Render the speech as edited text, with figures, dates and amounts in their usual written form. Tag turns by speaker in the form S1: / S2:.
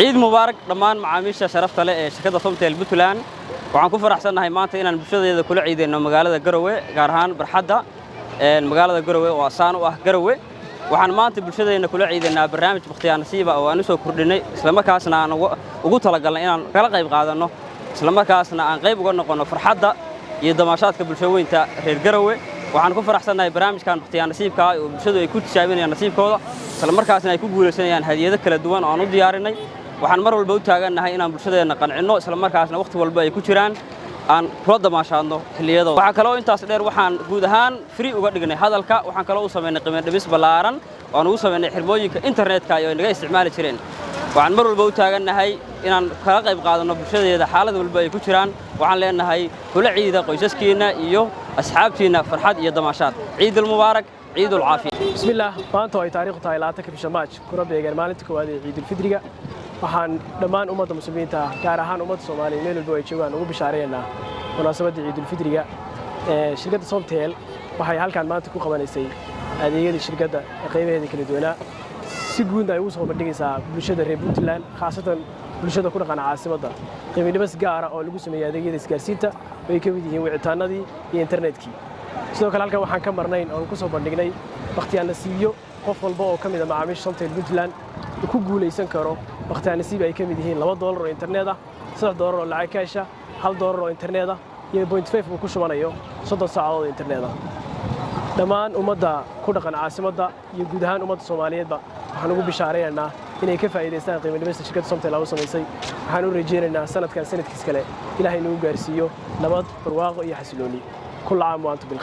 S1: عيد مبارك دمان معاميشة شرفت له شركة صومتيل بنتلان waxaan ku faraxsanahay maanta inaan bulshadeeda kula ciideyno magaalada Garowe gaar ahaan barxadda magaalada Garowe oo asaan u ah Garowe waxaan maanta bulshadeena kula ciideynaa barnaamij waqtiga nasiiba oo aan soo kordhinay isla markaasna aan ugu talagalnay inaan kala qayb qaadano isla markaasna aan qayb uga noqono farxadda iyo damaashaadka bulshooyinka reer Garowe waxaan ku faraxsanahay barnaamijkan waqtiga nasiibka oo bulshadu ay ku tijaabinayaan nasiibkooda isla markaasna ay ku guuleysanayaan hadiyado kala duwan oo aan u diyaarinay waxaan mar walba u taaganahay inaan bulshadeena qancino isla markaasna waqti walba ay ku jiraan aan kula damaashaadno xilliyada waxa kale oo intaas dheer waxaan guud ahaan free uga dhignay hadalka waxaan kale oo sameynay qiimo dhimis balaaran oo ugu sameynay xirmooyinka internetka ay naga isticmaali jireen waxaan mar walba u taaganahay inaan kala qayb qaadano bulshadeeda xaalad walba ay ku jiraan waxaan leenahay kula ciida qoysaskiina iyo asxaabtiina farxad iyo damaashaad ciidul mubaarak ciidul caafiya
S2: bismillaah maanta ay taariikhdu tahay 20 bisha Maaj kuna beegan maalinta koowaad ee ciidul fidriga waxaan dhammaan ummadda muslimiinta gaar ahaan ummadda Soomaaliyeed meel walba ay joogaan ugu bishaareynaa munaasabadda ciidul fidriga shirkadda Somtel waxay halkaan maanta ku qabanaysay adeegyada shirkadda qaybaheeda kala duwanaa si guud ay u soo bandhigaysaa bulshada reer Puntland khaasatan bulshada ku dhaqan caasimadda qiimo dhimis gaar ah oo lagu sameeyay adeegyada isgaarsiinta oo ay ka mid yihiin wicitaanadii iyo internetkii sidoo kale halkan waxaan ka marnayn oo ku soo bandhignay waqtiga nasiiyo qof walba oo kamid ah macaamiisha Somtel Puntland ku guuleysan karo waqtiga nasiib ay ka mid yihiin $2 oo internet ah $3 oo lacag cash ah $1 oo internet ah iyo 0.5 uu ku shubanayo 30 saacadood internet ah dhammaan ummadda ku dhaqan caasimadda iyo guud ahaan ummadda Soomaaliyeedba waxaan ugu bishaareynaa inay ka faa'iideystaan qiimo dhimista shirkadda Somtel oo sameysay waxaan u rajeynaynaa sanadkan sanadkiis kale Ilaahay inuu gaarsiiyo nabad barwaaqo iyo xasilooni كل عام وأنتم بالخير